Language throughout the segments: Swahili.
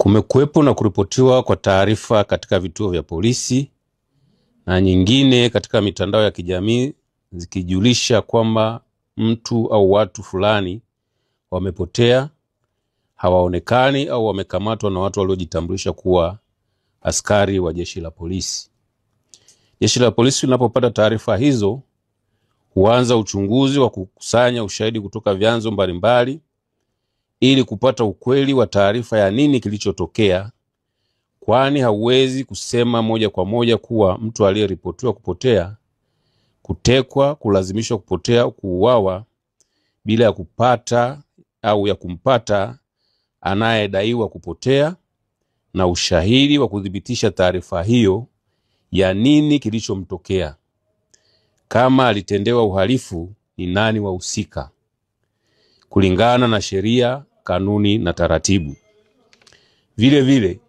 Kumekuwepo na kuripotiwa kwa taarifa katika vituo vya polisi na nyingine katika mitandao ya kijamii zikijulisha kwamba mtu au watu fulani wamepotea, hawaonekani au wamekamatwa na watu waliojitambulisha kuwa askari wa jeshi la polisi. Jeshi la polisi linapopata taarifa hizo huanza uchunguzi wa kukusanya ushahidi kutoka vyanzo mbalimbali ili kupata ukweli wa taarifa ya nini kilichotokea, kwani hauwezi kusema moja kwa moja kuwa mtu aliyeripotiwa kupotea, kutekwa, kulazimishwa kupotea au kuuawa bila ya kupata au ya kumpata anayedaiwa kupotea na ushahidi wa kudhibitisha taarifa hiyo ya nini kilichomtokea. Kama alitendewa uhalifu, ni nani wahusika, kulingana na sheria, kanuni na taratibu. Vile vile,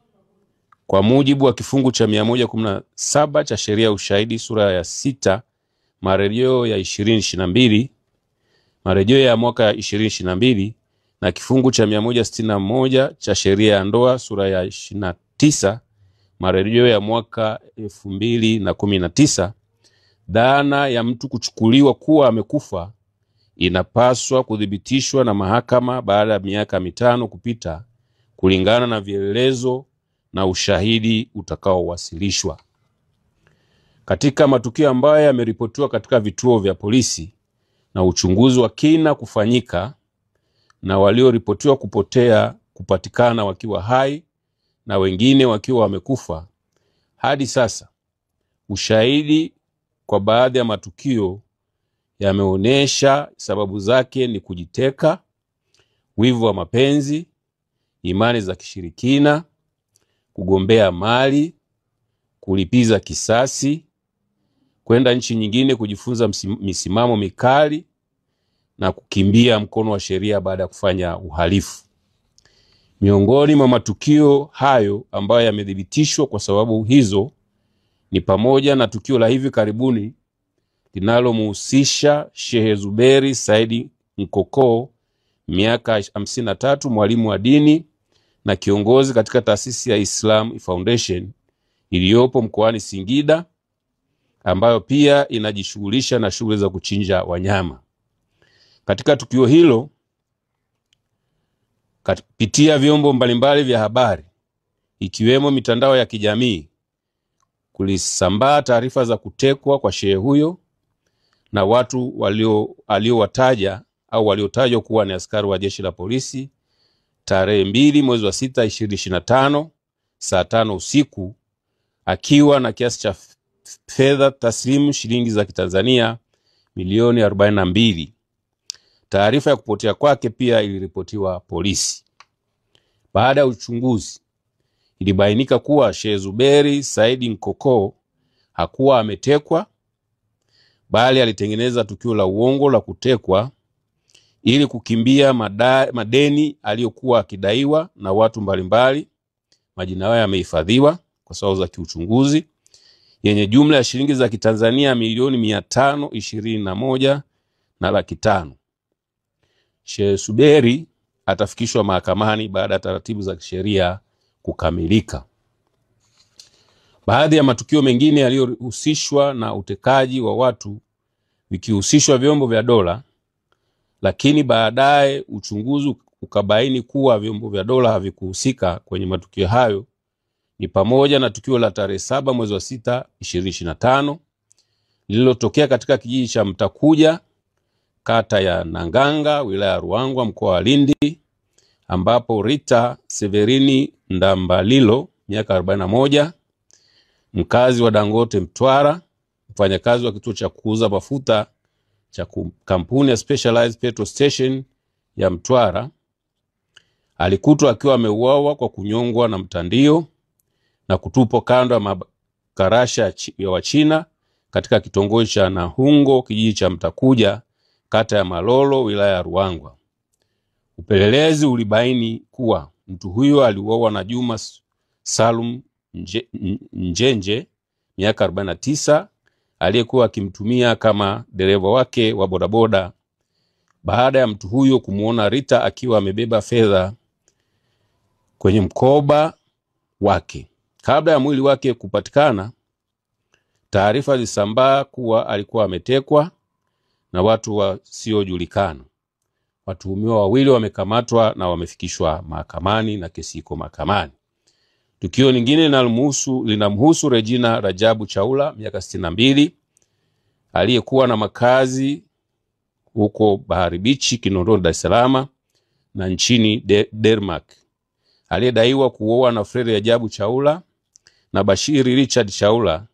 kwa mujibu wa kifungu cha 117 cha sheria ya ushahidi sura ya 6 marejeo ya 2022, marejeo ya mwaka 2022 na kifungu cha 161 cha sheria ya ndoa sura ya 29 marejeo ya mwaka 2019, dhana ya mtu kuchukuliwa kuwa amekufa inapaswa kudhibitishwa na mahakama baada ya miaka 5 kupita, kulingana na vielelezo na ushahidi utakaowasilishwa. Katika matukio ambayo yameripotiwa katika vituo vya polisi na uchunguzi wa kina kufanyika, na walioripotiwa kupotea kupatikana wakiwa hai na wengine wakiwa wamekufa, hadi sasa ushahidi kwa baadhi ya matukio yameonesha sababu zake ni kujiteka, wivu wa mapenzi, imani za kishirikina, kugombea mali, kulipiza kisasi, kwenda nchi nyingine kujifunza misimamo mikali na kukimbia mkono wa sheria baada ya kufanya uhalifu. Miongoni mwa matukio hayo ambayo yamethibitishwa kwa sababu hizo ni pamoja na tukio la hivi karibuni linalomhusisha Sheikh Zuberi Saidi Nkoko, miaka 53, mwalimu wa dini na kiongozi katika taasisi ya Islam Foundation iliyopo mkoani Singida, ambayo pia inajishughulisha na shughuli za kuchinja wanyama. Katika tukio hilo, kupitia vyombo mbalimbali vya habari ikiwemo mitandao ya kijamii, kulisambaa taarifa za kutekwa kwa shehe huyo na watu waliowataja au waliotajwa kuwa ni askari wa jeshi la polisi tarehe 2 mwezi wa 6 2025 saa 5 usiku, akiwa na kiasi cha fedha taslimu shilingi za Kitanzania milioni 42. Taarifa ya kupotea kwake pia iliripotiwa polisi. Baada ya uchunguzi, ilibainika kuwa Sheikh Zuberi Saidi Nkoko hakuwa ametekwa, bali alitengeneza tukio la uongo la kutekwa ili kukimbia madeni aliyokuwa akidaiwa na watu mbalimbali. Majina yao yamehifadhiwa kwa sababu za kiuchunguzi, yenye jumla ya shilingi za Kitanzania milioni 521 na laki 5. Sheikh Zuberi atafikishwa mahakamani baada ya taratibu za kisheria kukamilika. Baadhi ya matukio mengine yaliyohusishwa na utekaji wa watu vikihusishwa vyombo vya dola, lakini baadaye uchunguzi ukabaini kuwa vyombo vya dola havikuhusika kwenye matukio hayo, ni pamoja na tukio la tarehe 7 mwezi wa 6 2025 lililotokea katika kijiji cha Mtakuja, kata ya Nanganga, wilaya ya Ruangwa, mkoa wa Lindi, ambapo Rita Severini Ndambalilo, miaka 41, mkazi wa Dangote Mtwara, mfanyakazi wa kituo cha kuuza mafuta cha kampuni ya Specialized Petrol Station ya Mtwara, alikutwa akiwa ameuawa kwa kunyongwa na mtandio na kutupwa kando ya makarasha ya Wachina katika kitongoji cha Nahungo, kijiji cha Mtakuja, kata ya Malolo, wilaya ya Ruangwa. Upelelezi ulibaini kuwa mtu huyo aliuawa na Juma Salum Njenje, miaka 49, aliyekuwa akimtumia kama dereva wake wa bodaboda, baada ya mtu huyo kumuona Rita akiwa amebeba fedha kwenye mkoba wake. Kabla ya mwili wake kupatikana, taarifa zilisambaa kuwa alikuwa ametekwa na watu wasiojulikana. Watuhumiwa wawili wamekamatwa na wamefikishwa mahakamani na kesi iko mahakamani. Tukio lingine linamhusu Regina Rajabu Chaula, miaka 62, aliyekuwa na makazi huko Bahari Beach, Kinondoni, Dar es Salaam na nchini Denmark, aliyedaiwa kuoa na Fred Rajabu Chaula na Bashiri Richard Chaula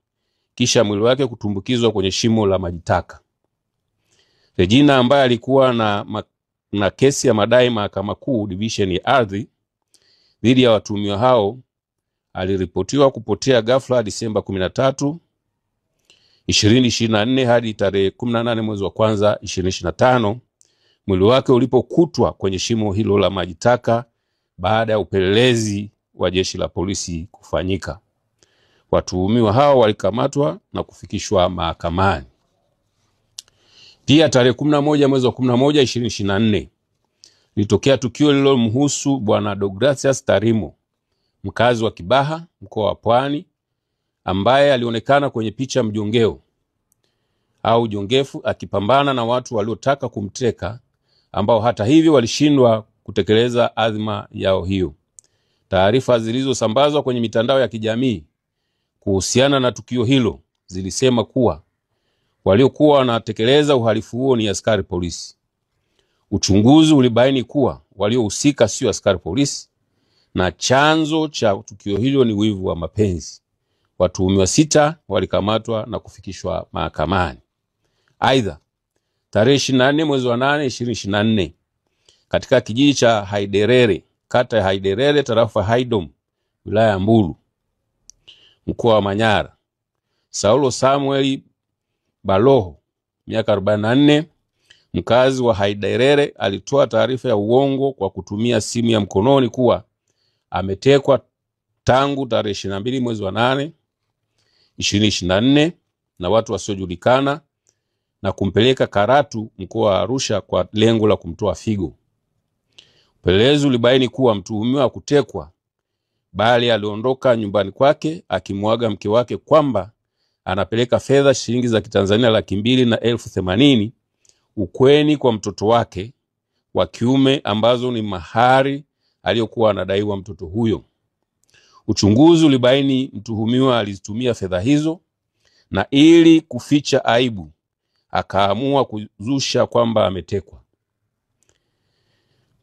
kisha mwili wake kutumbukizwa kwenye shimo la maji taka. Regina, ambaye alikuwa na kesi ya madai Mahakama Kuu Division ya Ardhi dhidi ya watuhumiwa hao, aliripotiwa kupotea ghafla Disemba 13, 2024 hadi tarehe 18 mwezi wa kwanza 2025, mwili wake ulipokutwa kwenye shimo hilo la maji taka baada ya upelelezi wa jeshi la polisi kufanyika. Watuhumiwa hao walikamatwa na kufikishwa mahakamani. Pia tarehe 11 mwezi wa 11 2024 litokea tukio lililomhusu Bwana Deogratias Tarimo, mkazi wa Kibaha, mkoa wa Pwani, ambaye alionekana kwenye picha mjongeo au jongefu akipambana na watu waliotaka kumteka, ambao hata hivyo walishindwa kutekeleza azma yao hiyo. Taarifa zilizosambazwa kwenye mitandao ya kijamii kuhusiana na tukio hilo zilisema kuwa waliokuwa wanatekeleza uhalifu huo ni askari polisi. Uchunguzi ulibaini kuwa waliohusika sio askari polisi na chanzo cha tukio hilo ni wivu wa mapenzi. Watuhumiwa 6 walikamatwa na kufikishwa mahakamani. Aidha, tarehe 24 mwezi wa 8 2024 katika kijiji cha Haiderere, kata ya Haiderere, tarafa Haidom, wilaya ya Mbulu, mkoa wa Manyara, Saulo Samuel Baloho, miaka 44, mkazi wa Haiderere, alitoa taarifa ya uongo kwa kutumia simu ya mkononi kuwa ametekwa tangu tarehe 22 mwezi wa 8 2024 na watu wasiojulikana na kumpeleka Karatu, mkoa wa Arusha, kwa lengo la kumtoa figo. Upelelezi ulibaini kuwa mtuhumiwa hakutekwa, bali aliondoka nyumbani kwake akimwaga mke wake kwamba anapeleka fedha shilingi za Kitanzania 280,000 ukweni kwa mtoto wake wa kiume, ambazo ni mahari aliyokuwa anadaiwa mtoto huyo. Uchunguzi ulibaini mtuhumiwa alizitumia fedha hizo, na ili kuficha aibu akaamua kuzusha kwamba ametekwa.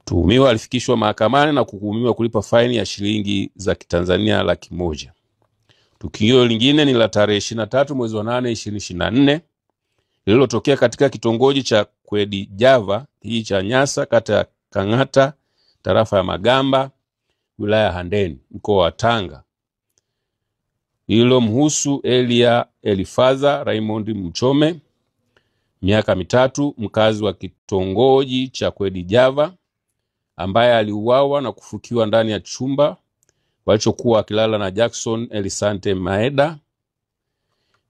Mtuhumiwa alifikishwa mahakamani na kuhukumiwa kulipa faini ya shilingi za Kitanzania 100,000. Tukio lingine ni la tarehe 23 mwezi wa 8 2024 lililotokea katika kitongoji cha Kwedi Java, kijiji cha Nyasa, kata ya Kangata, tarafa ya Magamba, wilaya ya Handeni, mkoa wa Tanga. Lililomhusu Elia Elifaza Raymond Mchome, miaka 3, mkazi wa kitongoji cha Kwedi Java, ambaye aliuawa na kufukiwa ndani ya chumba walichokuwa akilala na Jackson Elisante Maeda,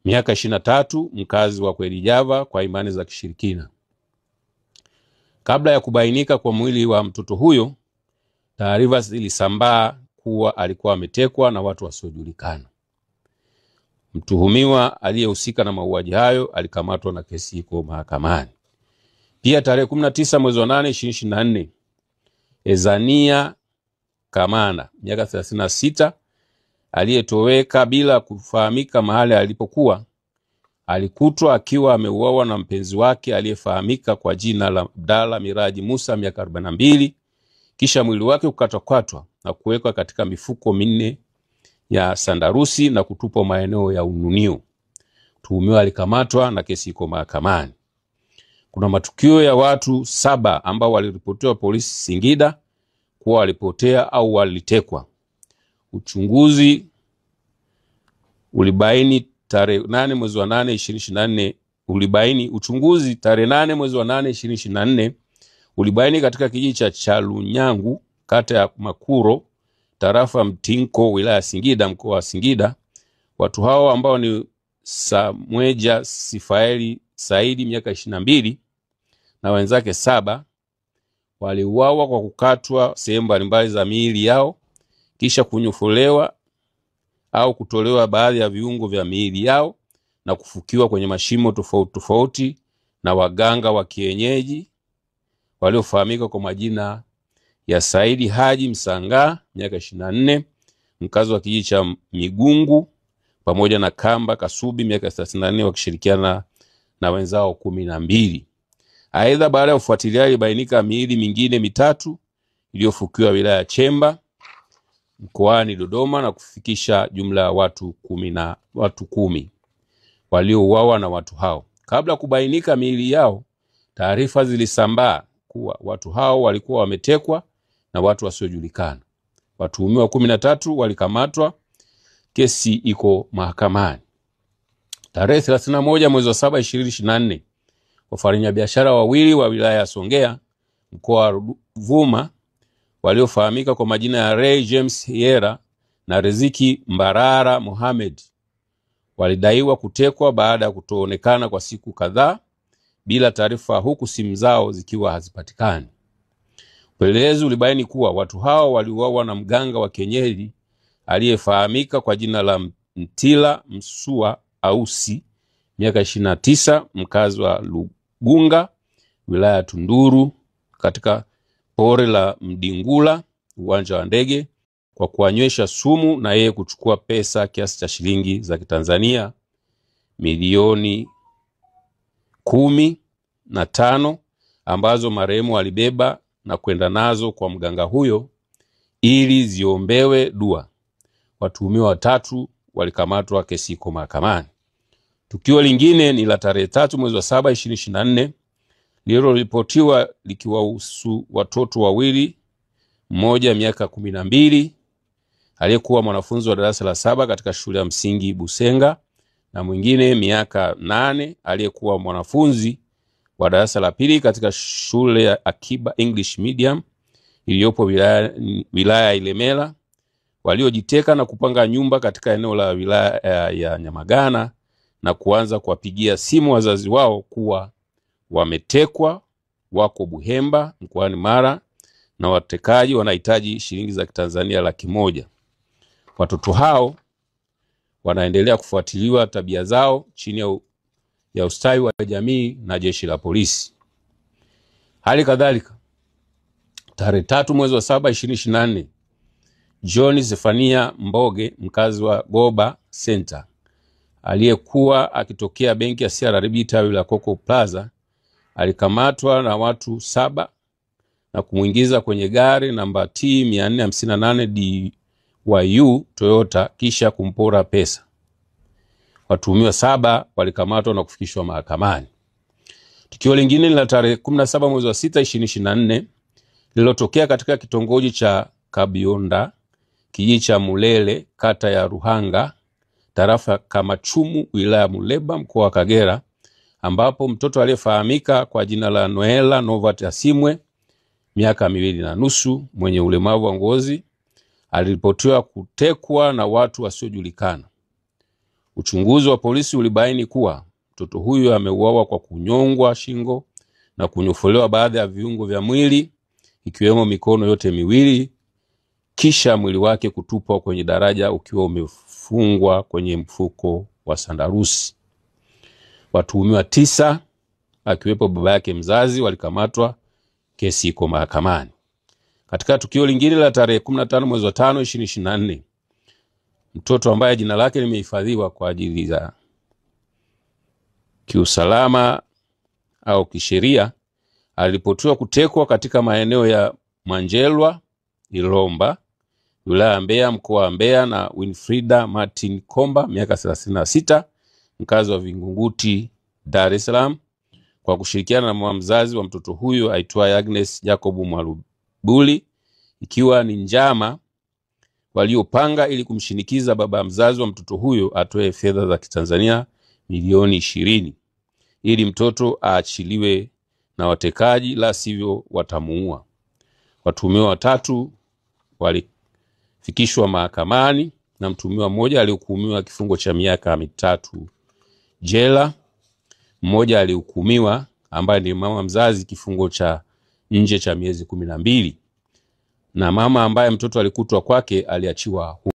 miaka 23, mkazi wa Kwedi Java, kwa imani za kishirikina. Kabla ya kubainika kwa mwili wa mtoto huyo, taarifa zilisambaa kuwa alikuwa ametekwa na watu wasiojulikana. Mtuhumiwa aliyehusika na mauaji hayo alikamatwa na kesi iko mahakamani. Pia tarehe 19 mwezi wa 8 2024 Ezania Kamana, miaka 36, aliyetoweka bila kufahamika mahali alipokuwa, alikutwa akiwa ameuawa na mpenzi wake aliyefahamika kwa jina la Abdalla Miraji Musa, miaka 42, kisha mwili wake ukatwakatwa na kuwekwa katika mifuko 4 ya sandarusi na kutupwa maeneo ya Ununio. Mtuhumiwa alikamatwa na kesi iko mahakamani. Kuna matukio ya watu 7 ambao waliripotiwa polisi Singida kuwa walipotea au walitekwa. Uchunguzi ulibaini tarehe 8 mwezi wa 8 2024 ulibaini katika kijiji cha Chalunyangu, kata ya Makuro, tarafa Mtinko, wilaya ya Singida, mkoa wa Singida. Watu hao ambao ni Samweja Sifaeli Saidi, miaka 22, na wenzake 7 waliuawa kwa kukatwa sehemu mbalimbali za miili yao kisha kunyofolewa au kutolewa baadhi ya viungo vya miili yao na kufukiwa kwenye mashimo tofauti tofauti na waganga wa kienyeji waliofahamika kwa majina ya Saidi Haji Msanga miaka 24, mkazi wa kijiji cha Migungu, pamoja na Kamba Kasubi miaka 34, wakishirikiana na wenzao 12. Aidha, baada ya ufuatiliaji ilibainika miili mingine mitatu iliyofukiwa wilaya ya Chemba mkoani Dodoma na kufikisha jumla ya watu 10 waliouawa na watu hao. Kabla kubainika miili yao, taarifa zilisambaa kuwa watu hao walikuwa wametekwa na watu wasiojulikana. Watuhumiwa 13 walikamatwa. Kesi iko mahakamani. Tarehe 31 mwezi wa 7 2024, wafanyabiashara wawili wa wilaya ya Songea mkoa wa Ruvuma waliofahamika kwa majina ya Ray James Hiera na Riziki Mbarara Mohamed walidaiwa kutekwa baada ya kutoonekana kwa siku kadhaa bila taarifa, huku simu zao zikiwa hazipatikani. Upelelezi ulibaini kuwa watu hao waliuawa na mganga wa kienyeji aliyefahamika kwa jina la Mtila Msua Ausi miaka 29, mkazi wa Lugunga wilaya ya Tunduru, katika pori la Mdingula uwanja wa ndege, kwa kuanywesha sumu na yeye kuchukua pesa kiasi cha shilingi za Kitanzania milioni 15 ambazo marehemu alibeba na kwenda nazo kwa mganga huyo ili ziombewe dua. Watuhumiwa 3 walikamatwa. Kesi iko mahakamani. Tukio lingine ni la tarehe 3 mwezi wa 7 2024, lililoripotiwa likiwahusu watoto wawili, mmoja miaka 12 aliyekuwa mwanafunzi wa darasa la 7 katika shule ya msingi Busenga, na mwingine miaka 8 aliyekuwa mwanafunzi wa darasa la 2 katika shule ya Akiba English Medium iliyopo wilaya ya Ilemela, waliojiteka na kupanga nyumba katika eneo la wilaya ya Nyamagana na kuanza kuwapigia simu wazazi wao kuwa wametekwa, wako Buhemba mkoani Mara na watekaji wanahitaji shilingi za Kitanzania 100,000. Watoto hao wanaendelea kufuatiliwa tabia zao chini ya ustawi wa jamii na jeshi la polisi. Hali kadhalika, tarehe 3 mwezi wa 7 2024, John Zefania Mboge, mkazi wa Goba Center, aliyekuwa akitokea benki ya CRDB tawi la Coco Plaza, alikamatwa na watu 7 na kumuingiza kwenye gari namba T 458 DYU Toyota kisha kumpora pesa. Watuhumiwa 7 walikamatwa na kufikishwa mahakamani. Tukio lingine ni la tarehe 17 mwezi wa 6 2024, lililotokea katika kitongoji cha Kabionda, kijiji cha Mulele, kata ya Ruhanga, tarafa Kamachumu, wilaya Muleba, mkoa wa Kagera, ambapo mtoto aliyefahamika kwa jina la Noela Novat Asimwe miaka 2.5 mwenye ulemavu wa ngozi aliripotiwa kutekwa na watu wasiojulikana. Uchunguzi wa polisi ulibaini kuwa mtoto huyu ameuawa kwa kunyongwa shingo na kunyofolewa baadhi ya viungo vya mwili ikiwemo mikono yote miwili, kisha mwili wake kutupwa kwenye daraja ukiwa umefungwa kwenye mfuko wa sandarusi. Watuhumiwa 9 akiwepo baba yake mzazi walikamatwa. Kesi iko mahakamani. Katika tukio lingine la tarehe 15 mwezi wa 5 2024, mtoto ambaye jina lake limehifadhiwa kwa ajili za kiusalama au kisheria aliripotiwa kutekwa katika maeneo ya Manjelwa, Ilomba, wilaya ya Mbeya, mkoa wa Mbeya, na Winfrida Martin Komba miaka 36, mkazi wa Vingunguti, Dar es Salaam, kwa kushirikiana na mama mzazi wa mtoto huyo aitwaye Agnes Jacob Mwalubuli, ikiwa ni njama waliopanga ili kumshinikiza baba mzazi wa mtoto huyo atoe fedha za Kitanzania milioni 20 ili mtoto aachiliwe na watekaji, la sivyo watamuua. Watuhumiwa 3 walifikishwa mahakamani na mtuhumiwa mmoja alihukumiwa kifungo cha miaka 3 jela. Mmoja alihukumiwa, ambaye ni mama mzazi, kifungo cha nje cha miezi 12. na mama ambaye mtoto alikutwa kwake aliachiwa huru.